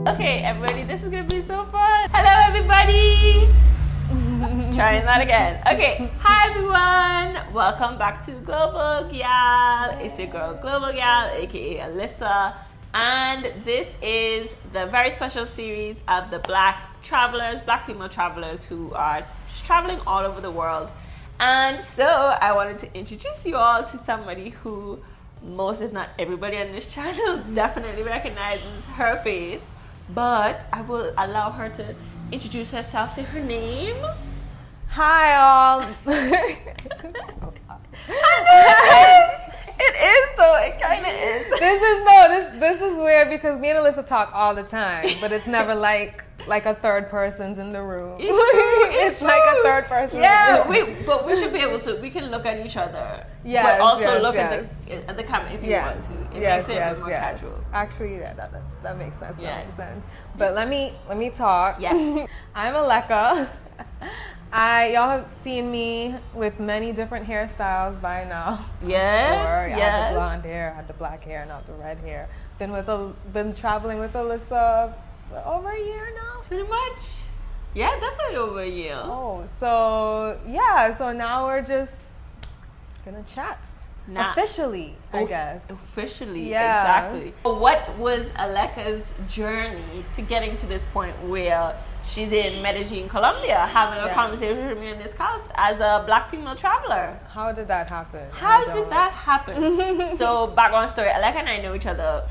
Okay, everybody, this is gonna be so fun. Hello, everybody. Trying that again. Okay, hi everyone. Welcome back to Global Gyal. It's your girl Global Gyal, aka Alyssa, and this is the very special series of the black female travelers who are just traveling all over the world. And so I wanted to introduce you all to somebody who most, if not everybody on this channel, definitely recognizes her face. But I will allow her to introduce herself, say her name. Hi all. It is though, it kinda is. This is weird because me and Alyssa talk all the time, but it's never like a third person's in the room. It's true, it's like a third person. Yeah, but we should be able to. We can look at each other. Yes, but also yes, look yes. at the camera if you want to. It makes it more casual. Actually, yeah, that makes sense. Yes. That makes sense. But let me talk. Yes. I'm Alecka. Y'all have seen me with many different hairstyles by now. Yes. Sure. Yes. I had the blonde hair, I had the black hair, not the red hair. Been traveling with Alyssa for over a year now. Pretty much. Yeah, definitely over a year. Oh, so yeah, so now we're just gonna chat. Officially, I guess. Officially, yeah. Exactly. What was Alecka's journey to getting to this point where she's in Medellin, Colombia, having a conversation with me in this house as a black female traveler? How did that happen? How did that happen? So, background story, Alecka and I know each other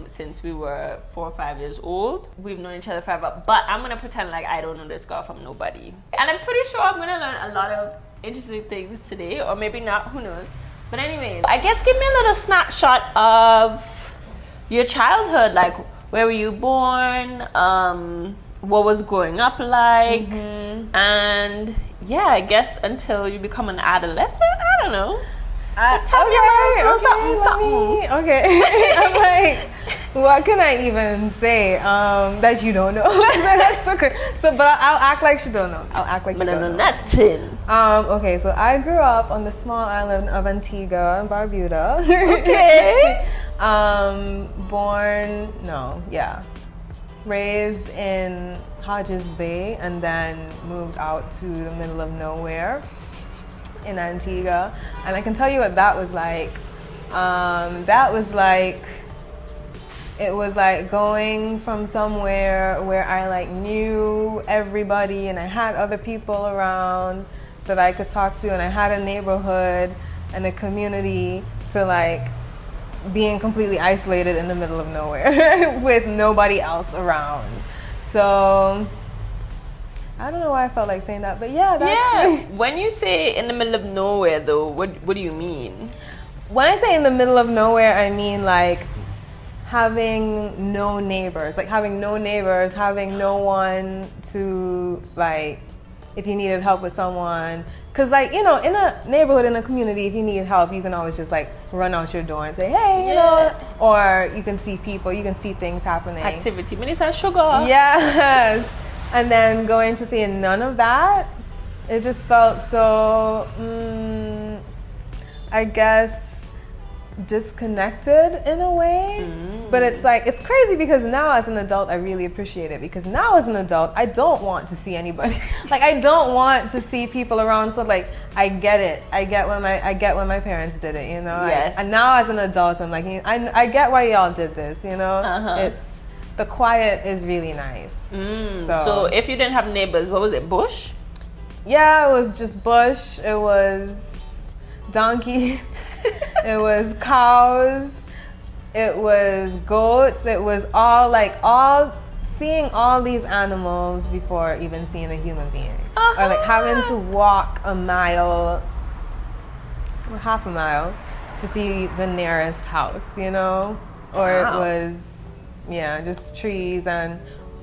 since we were 4 or 5 years old. We've known each other forever, but I'm gonna pretend like I don't know this girl from nobody. And I'm pretty sure I'm gonna learn a lot of interesting things today, or maybe not, who knows. But anyways, I guess give me a little snapshot of your childhood. Like, where were you born? What was growing up like? And yeah, I guess until you become an adolescent, I don't know. Tell me a little something. Okay. I'm like, what can I even say that you don't know? That's okay. So, but I'll act like she don't know. I'll act like you don't know. Nothing. Okay, so I grew up on the small island of Antigua and Barbuda. Okay. Raised in Hodges Bay and then moved out to the middle of nowhere in Antigua. And I can tell you what that was like. It was like going from somewhere where I knew everybody and I had other people around that I could talk to, and I had a neighborhood and a community, to being completely isolated in the middle of nowhere with nobody else around. So I don't know why I felt like saying that, but yeah, that's When you say in the middle of nowhere though, what do you mean? When I say in the middle of nowhere, I mean having no neighbors, having no one to if you needed help with someone. Because, in a neighborhood, in a community, if you need help, you can always just, run out your door and say, hey, you know, or you can see people, you can see things happening. Activity. Minister Sugar. Yes. And then going to see none of that, it just felt so, I guess, disconnected in a way. But it's crazy because now as an adult I really appreciate it, because now as an adult I don't want to see anybody. I don't want to see people around. So I get it. I get when my parents did it, you know. Yes. And now as an adult I'm I get why y'all did this, you know. It's the quiet is really nice. So if you didn't have neighbors, what was it, bush? Yeah, it was just bush. It was donkey. It was cows, it was goats, it was all seeing all these animals before even seeing a human being. Or having to walk a mile or half a mile to see the nearest house, you know? Or it was, just trees and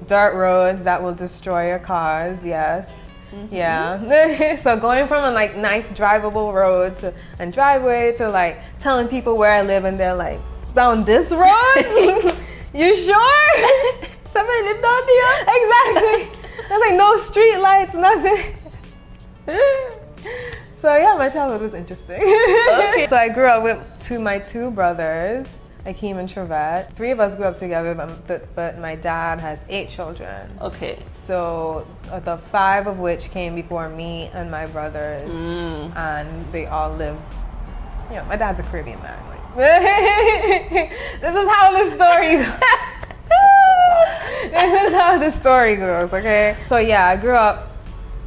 dirt roads that will destroy your cars, yes. Yeah. So going from a nice drivable road and driveway to telling people where I live, and they're down this road? You sure? Somebody lived down there? Exactly. There's no street lights, nothing. So yeah, my childhood was interesting. Okay. So I grew up with my two brothers. Akeem and Trevette. 3 of us grew up together, but my dad has 8 children. Okay. So the 5 of which came before me and my brothers, and they all live. You know, my dad's a Caribbean man. Like, this is how the story goes. This is how the story goes. Okay. So yeah, I grew up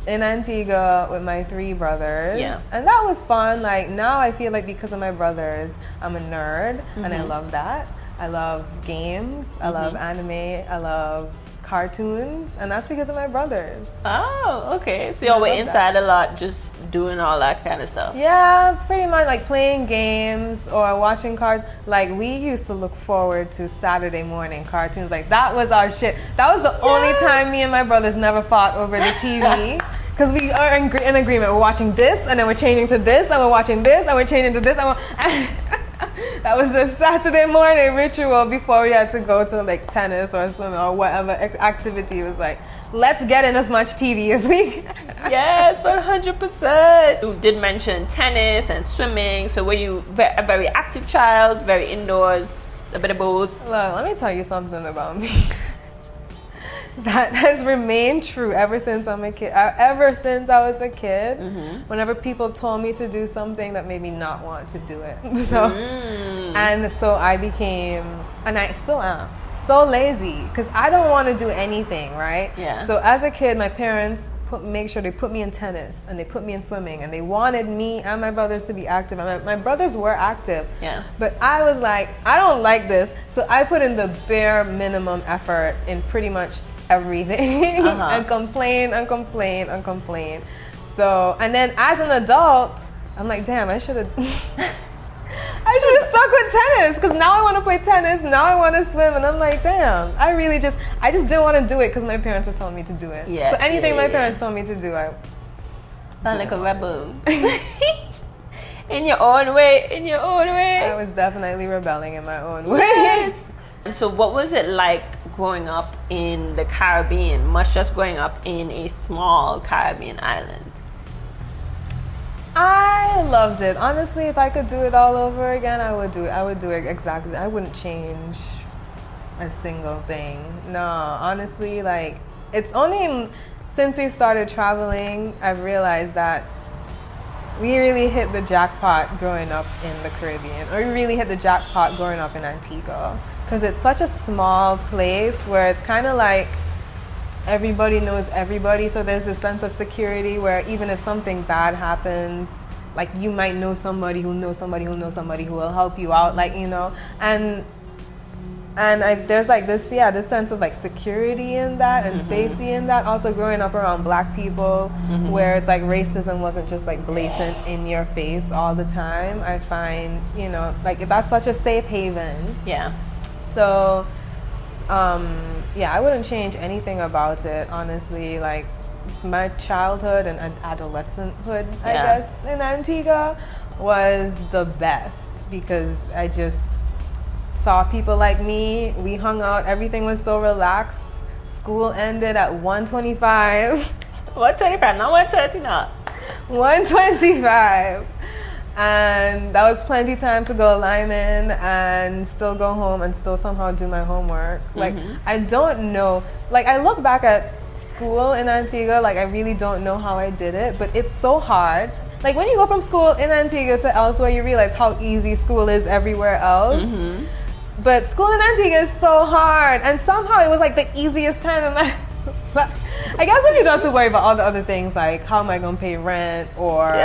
in Antigua with my 3 brothers. Yeah. And that was fun. Like, now I feel like because of my brothers, I'm a nerd, and I love that. I love games. I love anime. I love cartoons, and that's because of my brothers. Oh, okay. So y'all were inside a lot, just doing all that kind of stuff. Yeah, pretty much, like playing games or watching Like, we used to look forward to Saturday morning cartoons. Like, that was our shit. That was the only time me and my brothers never fought over the TV. Because we are in agreement. We're watching this, and then we're changing to this, and we're watching this, and we're changing to this. That was the Saturday morning ritual before we had to go to like tennis or swimming or whatever activity. It was like, let's get in as much TV as we can. Yes, 100%. You did mention tennis and swimming. So were you a very active child, very indoors, a bit of both? Look, let me tell you something about me. That has remained true ever since I'm a kid. Ever since I was a kid, whenever people told me to do something, that made me not want to do it. And so I became, and I still am, so lazy because I don't want to do anything, right? Yeah. So as a kid, my parents make sure they put me in tennis and they put me in swimming, and they wanted me and my brothers to be active. And my brothers were active. Yeah. But I was like, I don't like this, so I put in the bare minimum effort in pretty much everything and complain. So, and then as an adult, I'm like, damn, I should have stuck with tennis, because now I want to play tennis, now I want to swim, and I'm like, damn, I just didn't want to do it because my parents were telling me to do it. Yeah. So anything my parents told me to do, I sound like a rebel. In your own way. I was definitely rebelling in my own way. Yes. And so what was it like growing up in the Caribbean, much just growing up in a small Caribbean island? I loved it. Honestly, if I could do it all over again, I would do it. I would do it exactly. I wouldn't change a single thing. No, honestly, like, it's only since we started traveling, I've realized that we really hit the jackpot growing up in the Caribbean, or we really hit the jackpot growing up in Antigua. Because it's such a small place where it's kind of like everybody knows everybody, so there's this sense of security where even if something bad happens, like, you might know somebody who knows somebody who knows somebody who will help you out, like, you know, and there's like this sense of like security in that and safety in that. Also growing up around black people, where it's like racism wasn't just like blatant in your face all the time. I find, you know, like, that's such a safe haven. Yeah. So, I wouldn't change anything about it, honestly. Like, my childhood and adolescenthood, I guess, in Antigua was the best, because I just saw people like me. We hung out. Everything was so relaxed. School ended at 1:25. 1:25, not 1:30 now. 1:25. And that was plenty time to go lineman and still go home and still somehow do my homework. Like, I don't know. Like, I look back at school in Antigua, like, I really don't know how I did it, but it's so hard. Like, when you go from school in Antigua to elsewhere, you realize how easy school is everywhere else. But school in Antigua is so hard, and somehow it was like the easiest time in my life. I guess when you don't have to worry about all the other things, like, how am I going to pay rent, or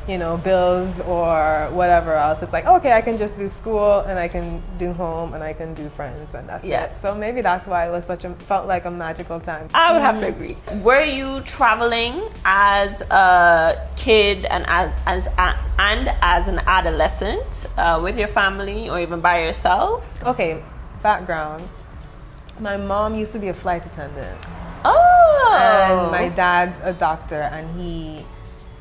you know, bills or whatever else, it's like, okay, I can just do school and I can do home and I can do friends, and that's it. So maybe that's why it was felt like a magical time. I would have to agree. Were you traveling as a kid and as an adolescent with your family, or even by yourself? Okay, background. My mom used to be a flight attendant. Oh! And my dad's a doctor, and he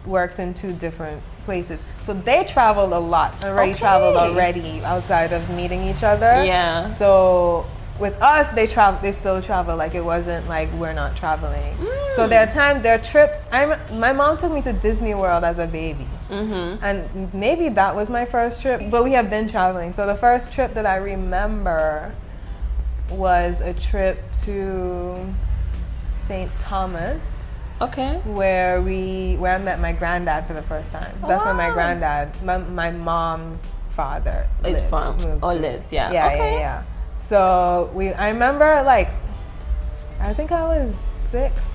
works in 2 different places. So they traveled a lot, traveled already outside of meeting each other. Yeah. So with us, they still travel. Like, it wasn't like we're not traveling. So their trips, my mom took me to Disney World as a baby. And maybe that was my first trip, but we have been traveling. So the first trip that I remember was a trip to St. Thomas. Okay. Where I met my granddad for the first time. That's where my granddad, my mom's father lives. Yeah. Yeah. So I remember, like, I think I was 6,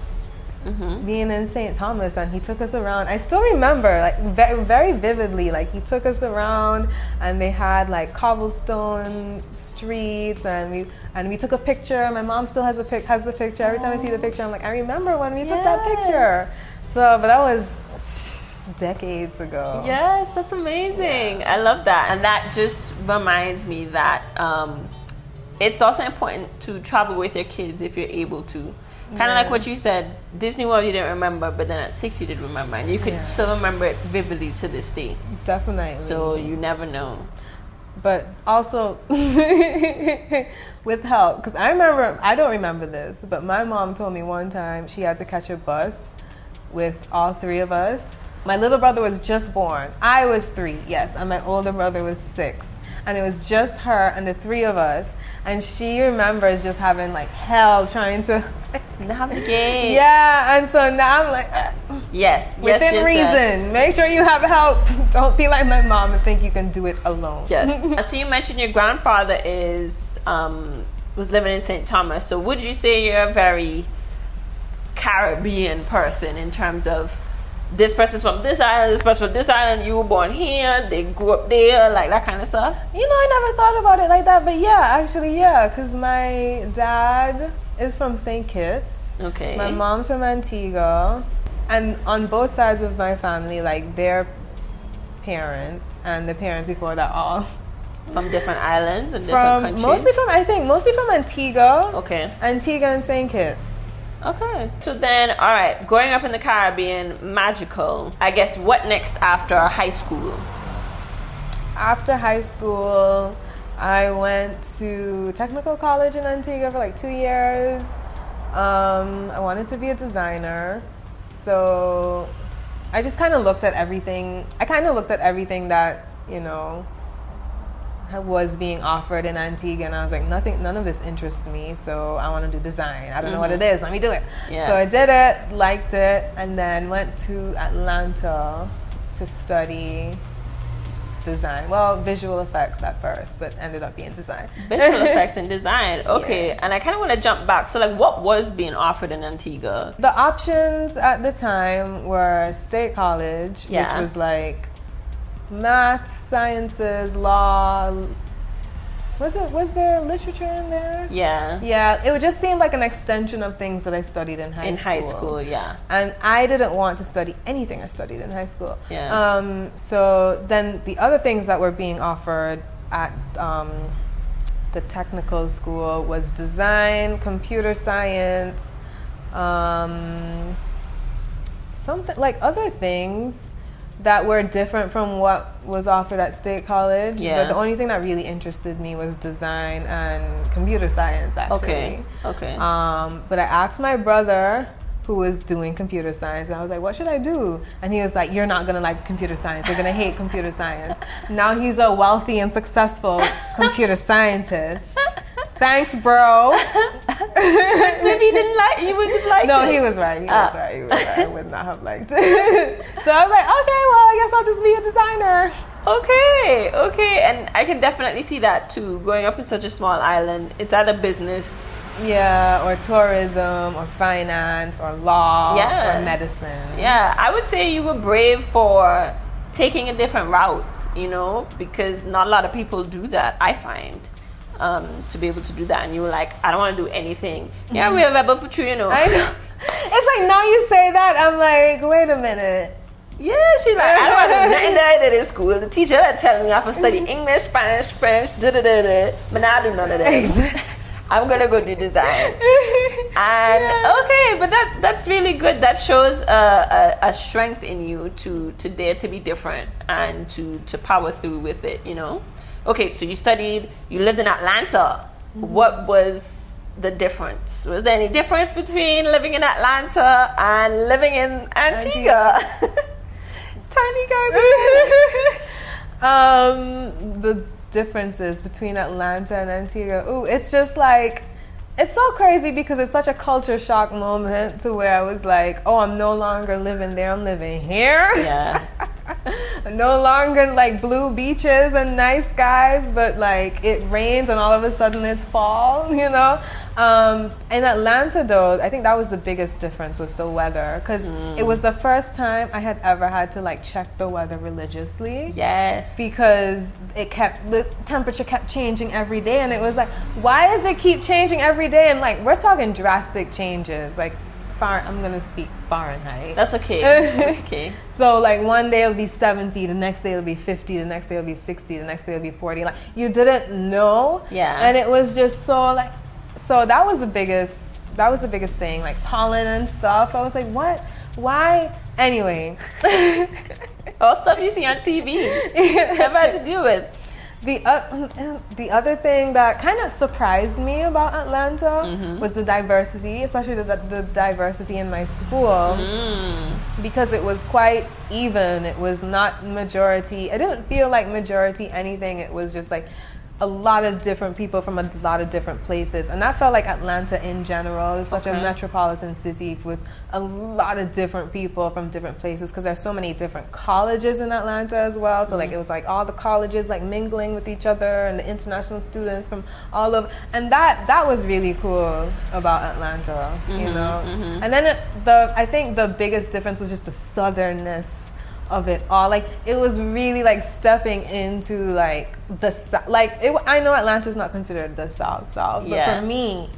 being in St. Thomas, and he took us around. I still remember, like, very, very vividly, like, he took us around, and they had, like, cobblestone streets, and we took a picture. My mom still has the picture. Every time I see the picture, I'm like, I remember when we took that picture. So, but that was decades ago. Yes, that's amazing. Yeah. I love that. And that just reminds me that it's also important to travel with your kids if you're able to. Kind of like what you said, Disney World you didn't remember, but then at 6 you did remember, and you could still remember it vividly to this day. Definitely. So you never know. But also with help, because I don't remember this, but my mom told me one time she had to catch a bus with all 3 of us. My little brother was just born. I was 3, yes, and my older brother was 6. And it was just her and the 3 of us. And she remembers just having, like, hell trying to navigate. Yeah, and so now I'm like, within reason. Make sure you have help. Don't be like my mom and think you can do it alone. Yes. So you mentioned your grandfather was living in St. Thomas. So would you say you're a very Caribbean person in terms of this person's from this island, this person's from this island, you were born here, they grew up there, like that kind of stuff? You know, I never thought about it like that, but actually, because my dad is from St. Kitts. Okay. My mom's from Antigua. And on both sides of my family, like, their parents and the parents before that, all from different islands and different countries? Mostly from Antigua. Okay. Antigua and St. Kitts. Okay. So then, all right, growing up in the Caribbean, magical. I guess what next after high school? After high school, I went to technical college in Antigua for like 2 years. I wanted to be a designer. So I just kind of looked at everything. That, you know, was being offered in Antigua, and I was like, none of this interests me, so I want to do design. I don't know what it is, let me do it. So I did it, liked it, and then went to Atlanta to study design. Well, visual effects at first, but ended up being design. Visual effects and design. Okay. And I kind of want to jump back. So, like, what was being offered in Antigua? The options at the time were State College, which was like math, sciences, law. Was there literature in there? Yeah, it would just seem like an extension of things that I studied in high school. In high school, yeah. And I didn't want to study anything I studied in high school. Yeah. So then the other things that were being offered at the technical school was design, computer science, something like other things that were different from what was offered at State College. Yeah. But the only thing that really interested me was design and computer science, actually. Okay. But I asked my brother, who was doing computer science, and I was like, what should I do? And he was like, you're not gonna like computer science. You're gonna hate computer science. Now he's a wealthy and successful computer scientist. Thanks, bro. Maybe you didn't like it. No, he was right. He was right. I would not have liked it. So I was like, okay, well, I guess I'll just be a designer. Okay. And I can definitely see that too. Growing up in such a small island, it's either business. Yeah, or tourism, or finance, or law, or medicine. Yeah, I would say you were brave for taking a different route, you know, because not a lot of people do that, I find. To be able to do that, and you were like, I don't want to do anything. Yeah, we're rebel for true, you know. I know. It's like, now you say that, I'm like, wait a minute. Yeah, she's like, I don't want to do nothing that I did in school. The teacher had telling me I have to study English, Spanish, French, but now I do none of that. Exactly. I'm gonna go do design. And okay, but that's really good. That shows a strength in you to dare to be different and to power through with it, you know. Okay, so you lived in Atlanta. What was the difference? Was there any difference between living in Atlanta and living in Antigua? tiny Caribbean. The differences between Atlanta and Antigua. Ooh, it's just like, it's so crazy because it's such a culture shock moment to where I was like, oh, I'm no longer living there, I'm living here. Yeah. No longer like blue beaches and nice skies, but like it rains and all of a sudden it's fall, you know? In Atlanta though, I think that was the biggest difference was the weather, because it was the first time I had ever had to like check the weather religiously. Yes. Because the temperature kept changing every day, and it was like, why does it keep changing every day? And like, we're talking drastic changes, like I'm gonna speak Fahrenheit. That's okay. That's okay. So like one day it'll be 70, the next day it'll be 50, the next day it'll be 60, the next day it'll be 40. Like you didn't know. Yeah. And it was just so like, so that was the biggest thing, like pollen and stuff. I was like, what? Why? Anyway. All stuff you see on TV. Never had to deal with. The other thing that kind of surprised me about Atlanta was the diversity, especially the diversity in my school, because it was quite even. It was not majority. I didn't feel like majority anything. It was just like a lot of different people from a lot of different places, and that felt like Atlanta in general is such a metropolitan city with a lot of different people from different places, because there's so many different colleges in Atlanta as well. So like it was like all the colleges like mingling with each other, and the international students from all of, and that was really cool about Atlanta, you know. And then I think the biggest difference was just the southernness of it all. Like it was really like stepping into like the South. Like I know Atlanta's not considered the South, but for me,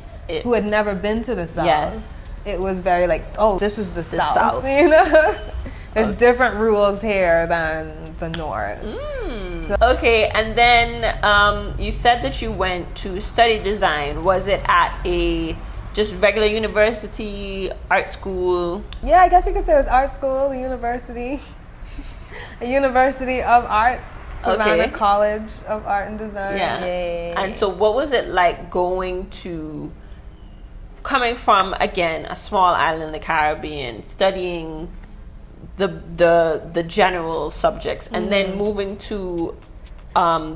who had never been to the South, it was very like, oh, this is the South. You know, there's different rules here than the North. So. Okay, and then you said that you went to study design. Was it at a just regular university, art school? Yeah, I guess you could say it was art school, a university. A University of Arts, Savannah College of Art and Design. Yeah. Yay. And so what was it like coming from, again, a small island in the Caribbean, studying the general subjects, and then moving to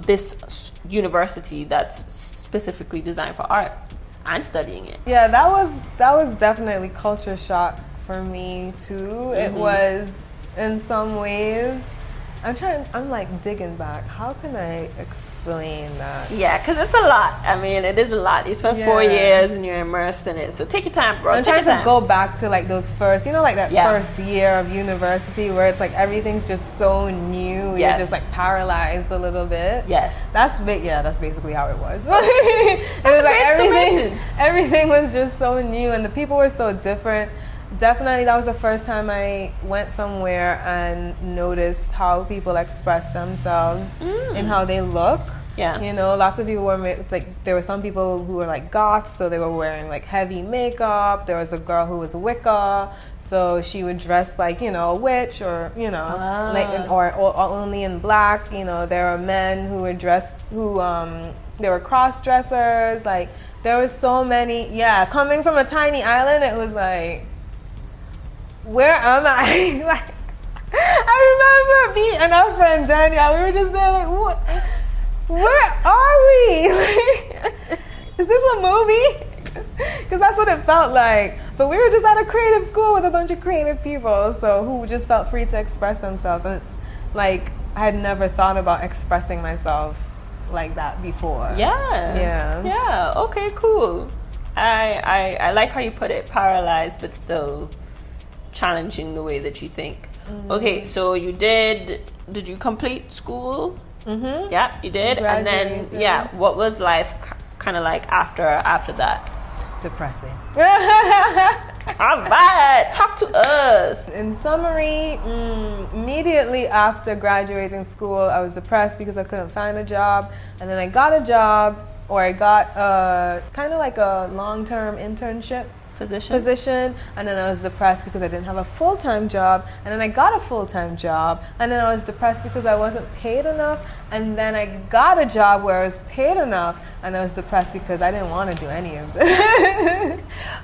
this university that's specifically designed for art and studying it? Yeah, that was definitely culture shock for me too. It was, in some ways, I'm like digging back. How can I explain that? Yeah, because it's a lot. I mean, it is a lot. You spent 4 years and you're immersed in it. So take your time, bro. I'm trying to go back to like those first, like that first year of university where it's like everything's just so new. You're just like paralyzed a little bit. Yes. That's basically how it was. It was like everything was just so new, and the people were so different. Definitely, that was the first time I went somewhere and noticed how people express themselves and how they look. Yeah. Lots of people were like, there were some people who were like goths, so they were wearing like heavy makeup. There was a girl who was Wicca, so she would dress like, a witch, or, like, or only in black. There were men who were dressed, they were cross-dressers. Like, there was so many, coming from a tiny island, it was like, where am I? Like, I remember me and our friend Danielle, we were just there like, what? Where are we? Is this a movie? Because that's what it felt like. But we were just at a creative school with a bunch of creative people, so who just felt free to express themselves. And it's like, I had never thought about expressing myself like that before. Yeah. Okay, cool. I like how you put it, paralyzed but still challenging the way that you think. Okay, so did you complete school? Yeah, you did. And then what was life kind of like after that? Depressing. All right, talk to us. In summary, immediately after graduating school, I was depressed because I couldn't find a job, and then I got a job, or I got kind of like a long-term internship position, and then I was depressed because I didn't have a full-time job, and then I got a full-time job, and then I was depressed because I wasn't paid enough, and then I got a job where I was paid enough, and I was depressed because I didn't want to do any of it.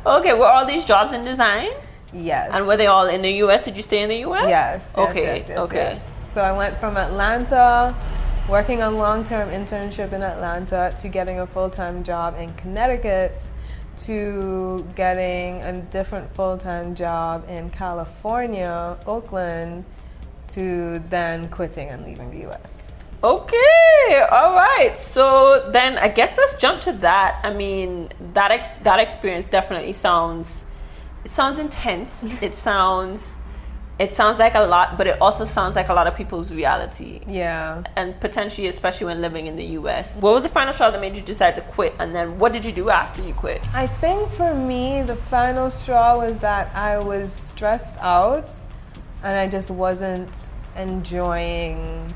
Okay, were all these jobs in design? Yes. And were they all in the U.S.? Did you stay in the U.S.? Yes. Okay. Yes. So I went from Atlanta, working on long-term internship in Atlanta, to getting a full-time job in Connecticut, to getting a different full-time job in California, Oakland, to then quitting and leaving the U.S. Okay, all right. So then I guess let's jump to that. I mean, that experience definitely sounds intense. It sounds like a lot, but it also sounds like a lot of people's reality. Yeah. And potentially, especially when living in the US. What was the final straw that made you decide to quit? And then what did you do after you quit? I think for me, the final straw was that I was stressed out and I just wasn't enjoying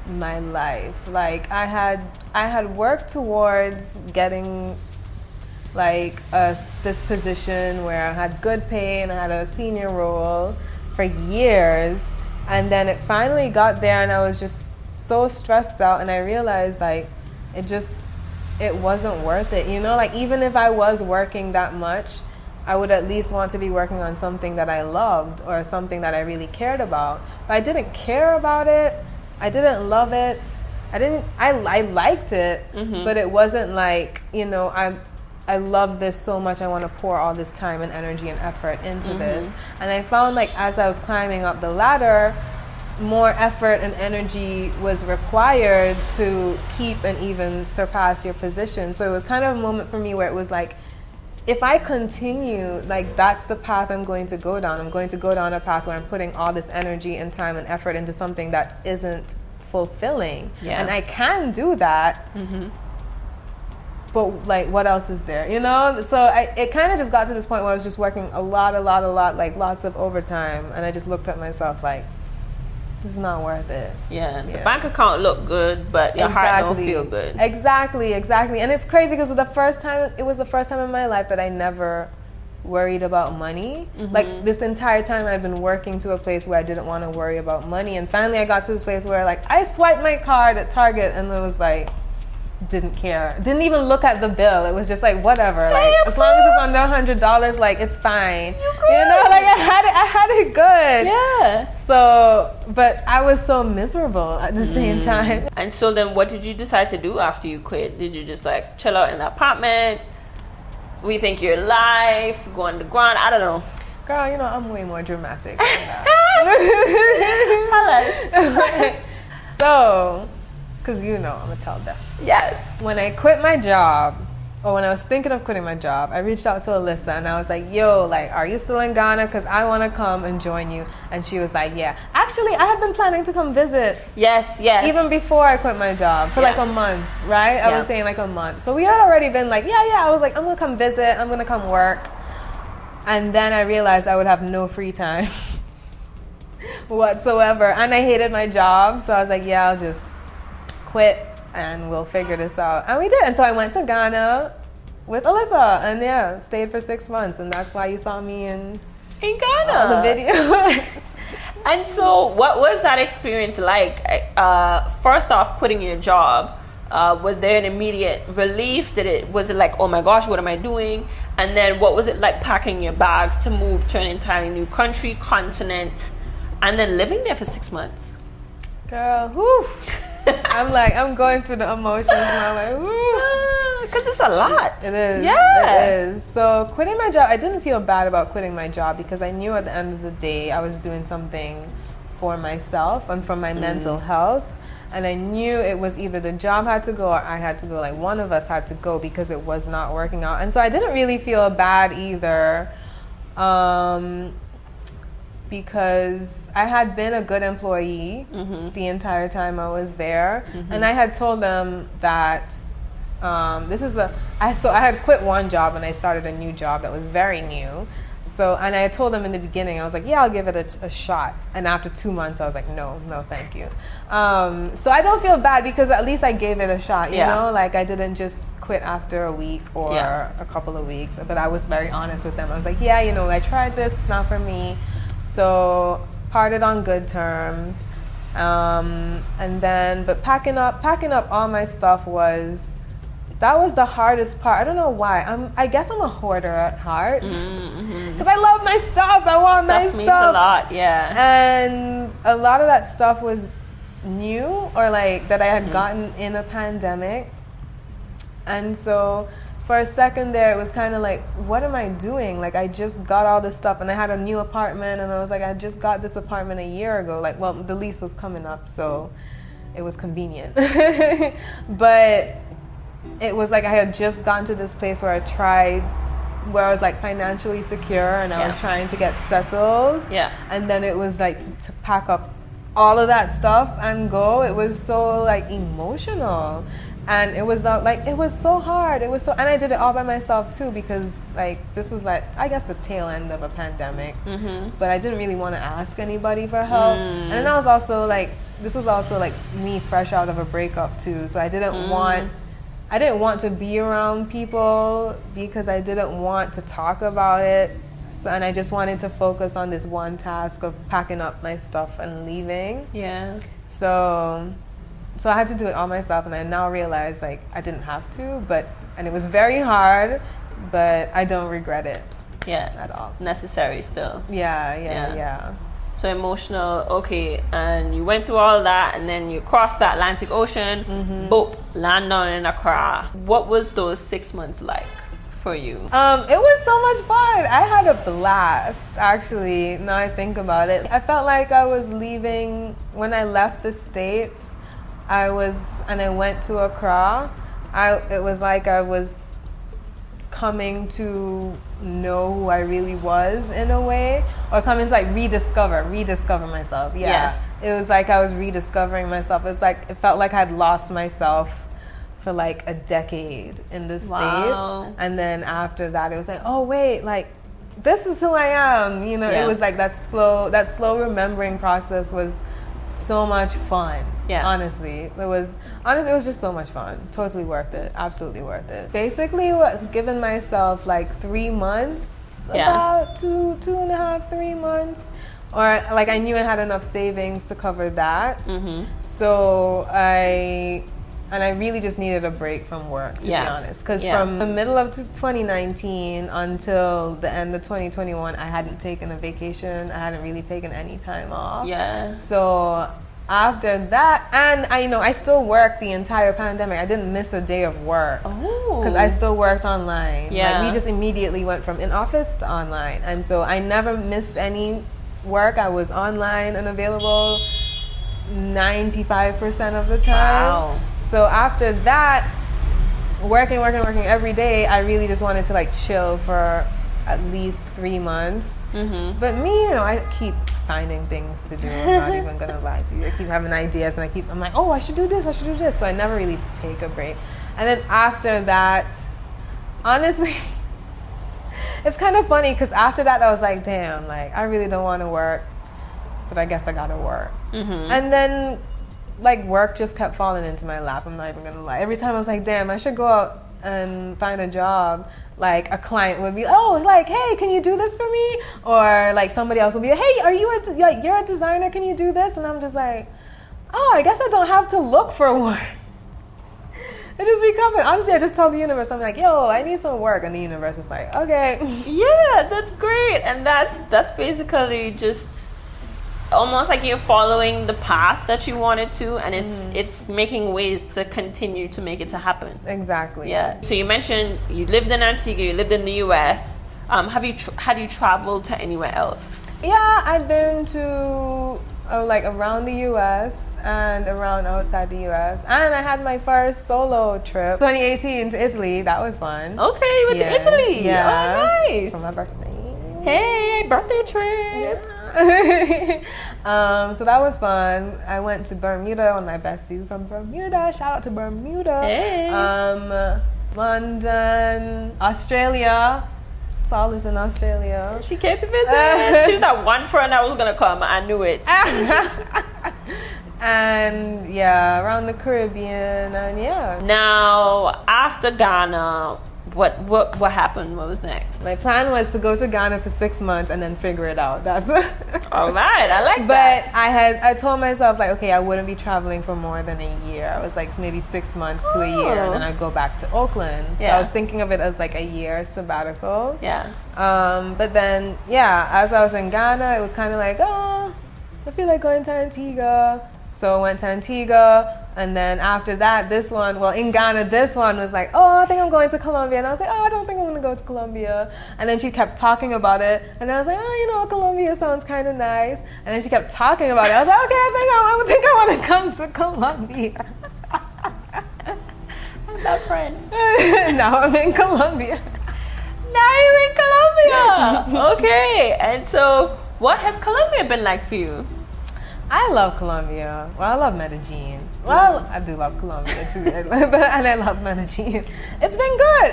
my life. Like I had worked towards getting like this position where I had good pay and I had a senior role for years, and then it finally got there and I was just so stressed out, and I realized like it wasn't worth it, you know? Like even if I was working that much, I would at least want to be working on something that I loved or something that I really cared about. But I didn't care about it. I didn't love it. I liked it, but it wasn't like, you know, I love this so much, I want to pour all this time and energy and effort into this. And I found like as I was climbing up the ladder, more effort and energy was required to keep and even surpass your position. So it was kind of a moment for me where it was like, if I continue, like that's the path I'm going to go down. I'm going to go down a path where I'm putting all this energy and time and effort into something that isn't fulfilling. Yeah. And I can do that. But like, what else is there, you know? So it kind of just got to this point where I was just working a lot, like lots of overtime. And I just looked at myself like, this is not worth it. Yeah, the bank account looked good, but your heart don't feel good. Exactly. And it's crazy because it was the first time in my life that I never worried about money. Like this entire time I'd been working to a place where I didn't want to worry about money. And finally I got to this place where like I swiped my card at Target and it was like, didn't care. Didn't even look at the bill. It was just like whatever. Like as long as it's under $100, like it's fine. You know, like I had it good. Yeah. So, but I was so miserable at the same time. And so then what did you decide to do after you quit? Did you just like chill out in the apartment, rethink your life, go on the ground? I don't know. Girl, you know, I'm way more dramatic than that. Tell us. So, because you know, I'm going to tell them. Yes. When I quit my job, or when I was thinking of quitting my job, I reached out to Alyssa and I was like, yo, like, are you still in Ghana? Because I want to come and join you. And she was like, yeah. Actually, I had been planning to come visit. Yes. Even before I quit my job for like a month, right? I was saying like a month. So we had already been like, yeah. I was like, I'm going to come visit. I'm going to come work. And then I realized I would have no free time whatsoever. And I hated my job. So I was like, yeah, I'll just quit and we'll figure this out. And we did. And so I went to Ghana with Alyssa and stayed for 6 months. And that's why you saw me in Ghana. The video. And so what was that experience like? First off, quitting your job, was there an immediate relief? Was it like, oh my gosh, what am I doing? And then what was it like packing your bags to move to an entirely new country, continent, and then living there for 6 months? Girl, whew. I'm going through the emotions and I'm like, whoo. Because it's a lot. It is. Yeah. It is. So quitting my job, I didn't feel bad about quitting my job because I knew at the end of the day I was doing something for myself and for my mental health. And I knew it was either the job had to go or I had to go. Like one of us had to go because it was not working out. And so I didn't really feel bad either. Because I had been a good employee the entire time I was there. And I had told them that I had quit one job and I started a new job that was very new. So, and I told them in the beginning, I was like, yeah, I'll give it a shot. And after 2 months, I was like, no, thank you. So I don't feel bad because at least I gave it a shot, you know? Like I didn't just quit after a week or a couple of weeks. But I was very honest with them. I was like, yeah, you know, I tried this, it's not for me. So parted on good terms. And then, but packing up all my stuff was that was the hardest part. I don't know why. I guess I'm a hoarder at heart. Because I love my stuff. I want my stuff. Means a lot, yeah. And a lot of that stuff was new, or like that I had gotten in a pandemic. And so for a second there, it was kind of like, what am I doing? Like, I just got all this stuff, and I had a new apartment, and I was like, I just got this apartment a year ago. Like, well, the lease was coming up, so it was convenient. But it was like I had just gotten to this place where I was like financially secure, and I was trying to get settled. Yeah. And then it was like to pack up all of that stuff and go. It was so like emotional. And it was like, it was so hard. And I did it all by myself too, because like this was like, I guess the tail end of a pandemic. But I didn't really want to ask anybody for help. And then this was also like me fresh out of a breakup too. So I didn't want to be around people because I didn't want to talk about it. And I just wanted to focus on this one task of packing up my stuff and leaving. Yeah. So I had to do it all myself, and I now realize like I didn't have to, and it was very hard, but I don't regret it. Yeah. At all. Necessary still. Yeah. So emotional, okay, and you went through all that, and then you crossed the Atlantic Ocean, boop, land on in Accra. What was those 6 months like for you? It was so much fun. I had a blast, actually, now I think about it. I felt like I was leaving, when I left the States, I went to Accra. It was like I was coming to know who I really was in a way, or coming to like rediscover myself. Yeah. Yes. It was like I was rediscovering myself. It felt like I'd lost myself for like a decade in the States. And then after that, it was like, oh wait, like this is who I am. You know, It was like that slow remembering process was so much fun. Yeah. Honestly, it was just so much fun. Totally worth it. Absolutely worth it. Basically, given myself like 3 months, about 2.5, 3 months, or like I knew I had enough savings to cover that. So I really just needed a break from work, to be honest. Because from the middle of 2019 until the end of 2021, I hadn't taken a vacation. I hadn't really taken any time off. Yeah. So after that, and I still worked the entire pandemic. I didn't miss a day of work. Because I still worked online. Yeah. Like we just immediately went from in office to online. And so I never missed any work. I was online and available 95% of the time. Wow. So after that, working every day, I really just wanted to like chill for at least 3 months. But me, I keep finding things to do. I'm not even gonna lie to you. I keep having ideas, and I'm like, oh, I should do this. So I never really take a break. And then after that, honestly, it's kind of funny because after that, I was like, damn, like I really don't want to work, but I guess I gotta work. And then like work just kept falling into my lap. I'm not even gonna lie. Every time I was like, damn, I should go out and find a job. Like a client would be, oh, like, hey, can you do this for me? Or like somebody else would be, hey, are you you're a designer? Can you do this? And I'm just like, oh, I guess I don't have to look for work. It just be coming. Honestly, I just tell the universe, I'm like, yo, I need some work, and the universe is like, okay. Yeah, that's great, and that's basically just almost like you're following the path that you wanted to, and it's making ways to continue to make it to happen. Exactly. Yeah. So you mentioned you lived in Antigua, you lived in the U.S. Had you traveled to anywhere else? Yeah, I'd been to like around the U.S. and around outside the U.S. And I had my first solo trip, 2018, to Italy. That was fun. Okay, you went to Italy. Yeah. Oh, nice. For my birthday. Hey, birthday trip. So that was fun. I went to Bermuda, one of my besties from Bermuda. Shout out to Bermuda. Hey. London, Australia. Saul is in Australia. She came to visit. She's that one friend that was gonna come. I knew it. And yeah, around the Caribbean, and yeah. Now, after Ghana, What happened? What was next? My plan was to go to Ghana for 6 months and then figure it out. That's All right, I like that. But I told myself, like, okay, I wouldn't be traveling for more than a year. I was like maybe 6 months to a year, and then I'd go back to Oakland. So I was thinking of it as like a year sabbatical. Yeah. But then, as I was in Ghana, it was kind of like, oh, I feel like going to Antigua. So I went to Antigua. And then after that, in Ghana, this one was like, oh, I think I'm going to Colombia. And I was like, oh, I don't think I'm going to go to Colombia. And then she kept talking about it. And I was like, oh, Colombia sounds kind of nice. And then she kept talking about it. I was like, okay, I think I want to come to Colombia. I'm that friend. Now I'm in Colombia. Now you're in Colombia. Okay. And so what has Colombia been like for you? I love Colombia. Well, I love Medellin. Well, I do love Colombia too, and I love Medellin. It's been good.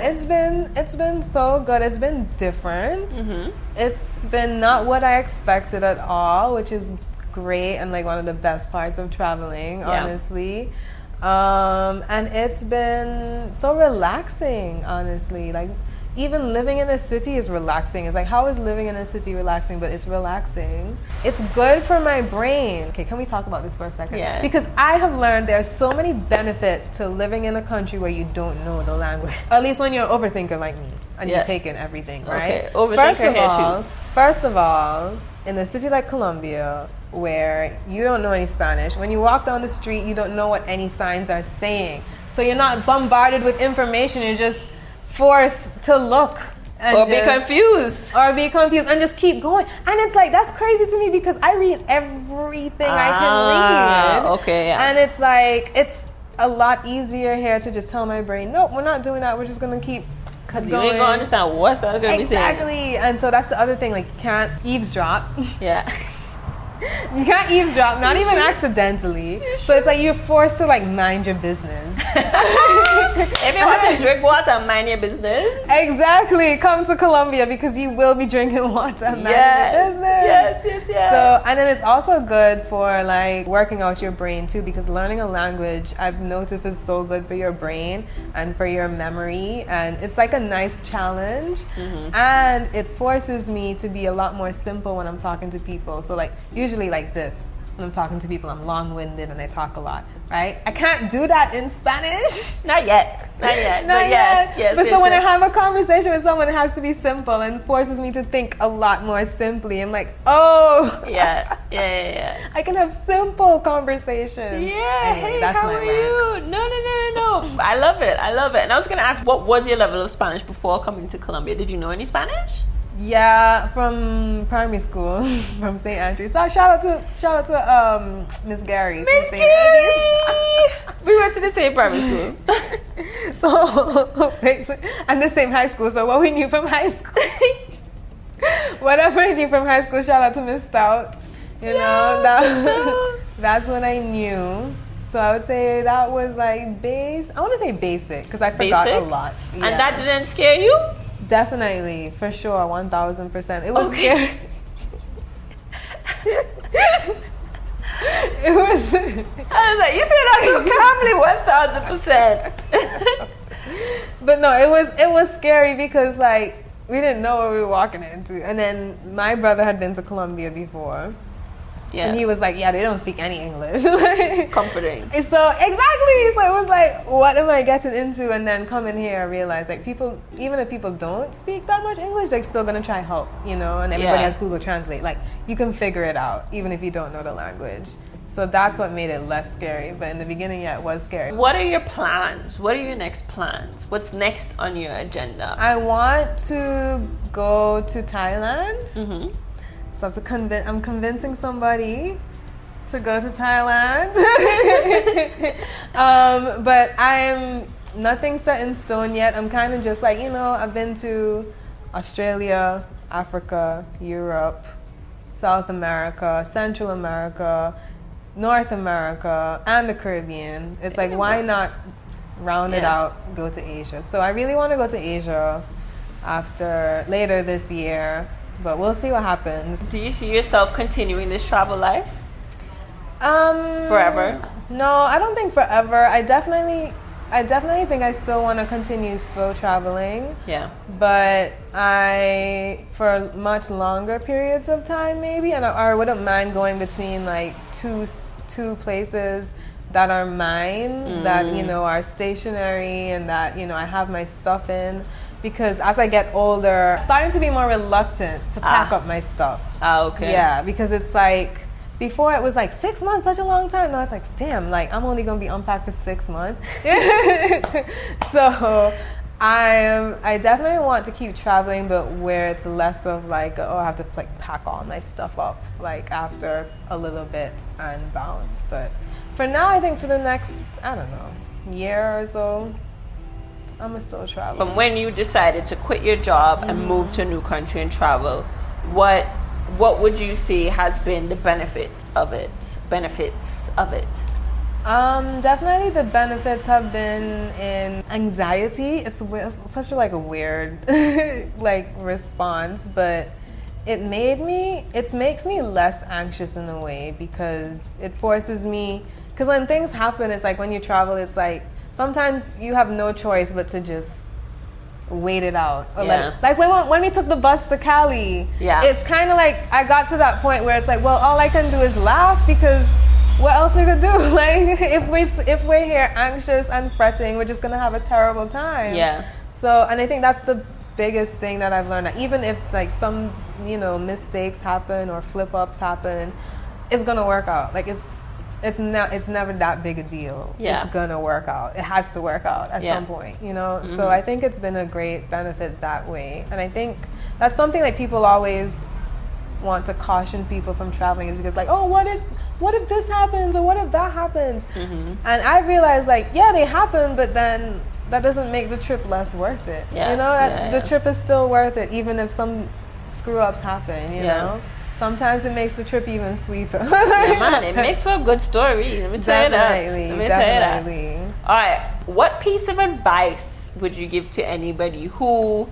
It's been so good. It's been different. Mm-hmm. It's been not what I expected at all, which is great and like one of the best parts of traveling, honestly. And it's been so relaxing, honestly. Like, even living in a city is relaxing. It's like, how is living in a city relaxing? But it's relaxing. It's good for my brain. Okay, can we talk about this for a second? Yeah. Because I have learned there's so many benefits to living in a country where you don't know the language. At least when you're an overthinker like me and you take in everything, right? Okay, overthinker First of all, in a city like Colombia, where you don't know any Spanish, when you walk down the street, you don't know what any signs are saying. So you're not bombarded with information. You're just forced to look and be confused and just keep going. And it's like, that's crazy to me because I read everything I can read. Okay, yeah. And it's like, it's a lot easier here to just tell my brain, no, we're not doing that. We're just going to keep going. You ain't going to understand what's that going to be saying. Exactly. And so that's the other thing, like, you can't eavesdrop. Yeah. You can't eavesdrop, not even accidentally. So it's like you're forced to like mind your business. If you want to drink water, mind your business. Exactly. Come to Colombia because you will be drinking water and minding your business. Yes. So, and then it's also good for like working out your brain too, because learning a language, I've noticed, is so good for your brain and for your memory. And it's like a nice challenge. Mm-hmm. And it forces me to be a lot more simple when I'm talking to people. So like usually like this, when I'm talking to people, I'm long-winded and I talk a lot, right? I can't do that in Spanish. Not yet. Yes. But so when I have a conversation with someone, it has to be simple and forces me to think a lot more simply. I'm like, oh. Yeah. I can have simple conversations. Yeah. Anyway, hey, that's how my are rant. you? No. I love it. And I was going to ask, what was your level of Spanish before coming to Colombia? Did you know any Spanish? Yeah, from primary school, from St. Andrews. So shout out to Miss Gary. Miss Gary. We went to the same primary school. And the same high school. So what we knew from high school, whatever I knew from high school. Shout out to Miss Stout. That's what I knew. So I would say that was like I want to say basic because I forgot a lot. Yeah. And that didn't scare you? Definitely, for sure, 1000%. It was scary. It was. I was like, you said that so calmly, 1000%. But no, it was scary because like we didn't know what we were walking into, and then my brother had been to Colombia before. Yeah. And he was like, yeah, they don't speak any English. Comforting. So, exactly. So it was like, what am I getting into? And then coming here, I realized, like, people, even if people don't speak that much English, they're still going to try help, and everybody has Google Translate. Like, you can figure it out, even if you don't know the language. So that's what made it less scary. But in the beginning, it was scary. What are your plans? What are your next plans? What's next on your agenda? I want to go to Thailand. Mm-hmm. So I'm convincing somebody to go to Thailand. But I'm nothing set in stone yet. I'm kind of just like, I've been to Australia, Africa, Europe, South America, Central America, North America, and the Caribbean. It's like, why not round it out, go to Asia? So I really want to go to Asia later this year. But we'll see what happens. Do you see yourself continuing this travel life? Forever? No, I don't think forever. I I definitely think I still want to continue slow traveling. Yeah. But for much longer periods of time maybe, and I wouldn't mind going between like two places that are mine, that, you know, are stationary and that, you know, I have my stuff in. Because as I get older, I'm starting to be more reluctant to pack up my stuff. Okay. Yeah, because it's like, before it was like 6 months, such a long time. Now it's like, damn, like I'm only gonna be unpacked for 6 months. So I definitely want to keep traveling, but where it's less of like, oh, I have to like pack all my stuff up like after a little bit and bounce. But for now, I think for the next, I don't know, year or so, I'm still traveling. From when you decided to quit your job and move to a new country and travel, what would you say has been the benefits of it? Definitely the benefits have been in anxiety. It's such a weird like response, but it makes me less anxious in a way, because it forces me, because when things happen, it's like when you travel, it's like sometimes you have no choice but to just wait it out. Or like when we took the bus to Cali, it's kind of like I got to that point where it's like, well, all I can do is laugh, because what else we could do? Like if we're here anxious and fretting, we're just gonna have a terrible time. Yeah. So, and I think that's the biggest thing that I've learned, that even if like some, you know, mistakes happen or flip ups happen, it's gonna work out. Like it's never that big a deal. It's gonna work out. It has to work out at some point, you know. So I think it's been a great benefit that way, and I think that's something like people always want to caution people from traveling, is because like, oh, what if this happens, or what if that happens? And I realized like, yeah, they happen, but then that doesn't make the trip less worth it. You know, the trip is still worth it, even if some screw ups happen. You know. Sometimes it makes the trip even sweeter. Yeah, man, it makes for a good story. Let me tell you that. Definitely. All right, what piece of advice would you give to anybody who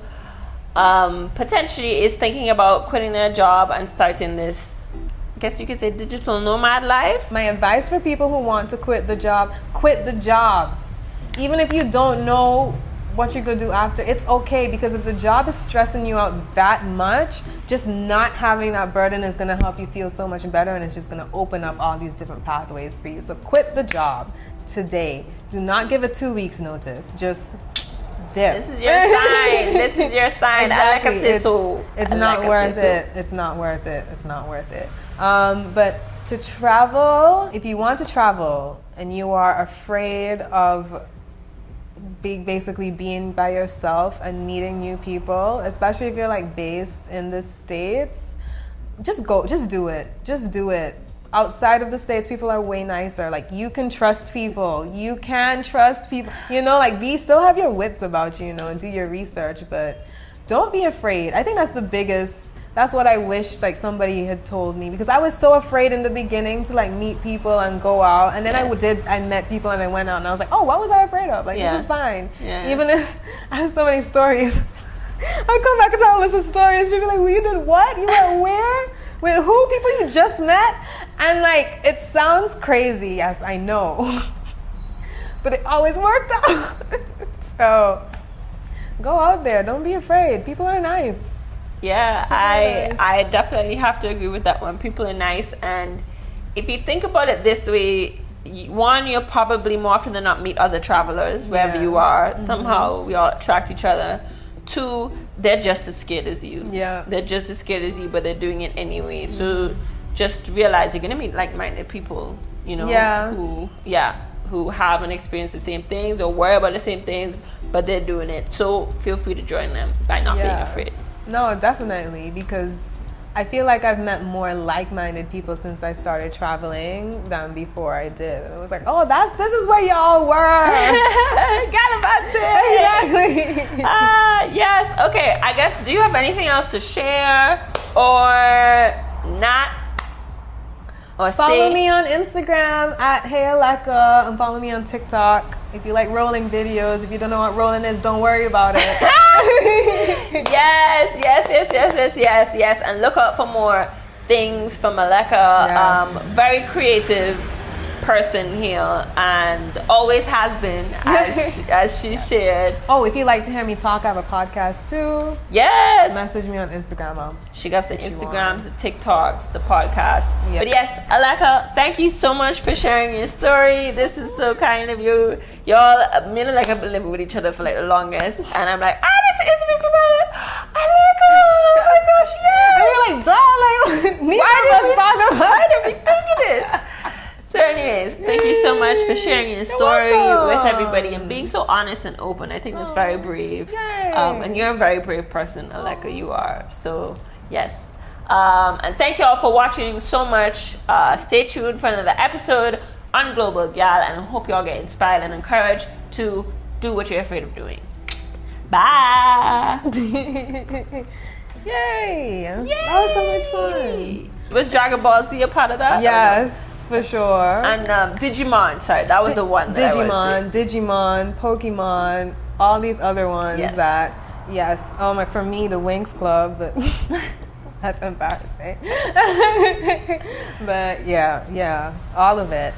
potentially is thinking about quitting their job and starting this, I guess you could say, digital nomad life? My advice for people who want to quit the job. Even if you don't know what you're going to do after, it's okay, because if the job is stressing you out that much, just not having that burden is going to help you feel so much better, and it's just going to open up all these different pathways for you. So quit the job today. Do not give a 2 weeks notice. Just dip. This is your sign. This is your sign. Exactly. It's not worth it. It's not worth it. It's not worth it. But to travel, if you want to travel and you are afraid of basically being by yourself and meeting new people, especially if you're like based in the States, just do it. Outside of the States, people are way nicer. Like, you can trust people. You know, like, still have your wits about you, you know, and do your research, but don't be afraid. I think that's what I wish like somebody had told me, because I was so afraid in the beginning to like meet people and go out, and then I met people and I went out and I was like, oh, what was I afraid of? Like, this is fine. Even if I have so many stories, I come back and tell Alyssa stories, she'd be like, well, you did what? You went where? With who? People you just met? And like, it sounds crazy, yes, I know, but it always worked out. So go out there, don't be afraid. People are nice. Yeah, I definitely have to agree with that one. People are nice, and if you think about it this way, one, you'll probably more often than not meet other travelers wherever you are. Somehow we all attract each other. Two, they're just as scared as you. Yeah, they're just as scared as you, but they're doing it anyway. So just realize you're gonna meet like-minded people, you know, who haven't experienced the same things or worry about the same things, but they're doing it. So feel free to join them by not being afraid. No, definitely, because I feel like I've met more like-minded people since I started traveling than before I did. And it was like, oh, this is where y'all were. Got about it. Exactly. Yes. Okay. I guess, do you have anything else to share or not? Or follow me on Instagram at Hey Alecka, and follow me on TikTok. If you like rolling videos, if you don't know what rolling is, don't worry about it. Yes. And look out for more things from Alecka. Yes. Very creative, person here and always has been, as she shared. Oh, if you'd like to hear me talk, I have a podcast too. Yes. Message me on Instagram. She got the Instagrams, the TikToks, the podcast. Yep. But yes, Alecka, thank you so much for sharing your story. This is so kind of you. Y'all, me and Alecka have been living with each other for like the longest, and I'm like, I need to interview about Alecka. Oh my gosh, yeah. And we're like, darling, why did we think of this? So anyways, thank you so much for sharing your story with everybody and being so honest and open. I think that's very brave. And you're a very brave person, Alecka, you are. So yes. And thank you all for watching so much. Stay tuned for another episode on Global Gyal, and I hope you all get inspired and encouraged to do what you're afraid of doing. Bye. Yay. That was so much fun. Was Dragon Ball Z a part of that? Yes. For sure. And Digimon, sorry, that was the one. Digimon, Pokemon, all these other ones that, yes. Oh my, for me, the Winx Club, but that's embarrassing. But yeah, all of it.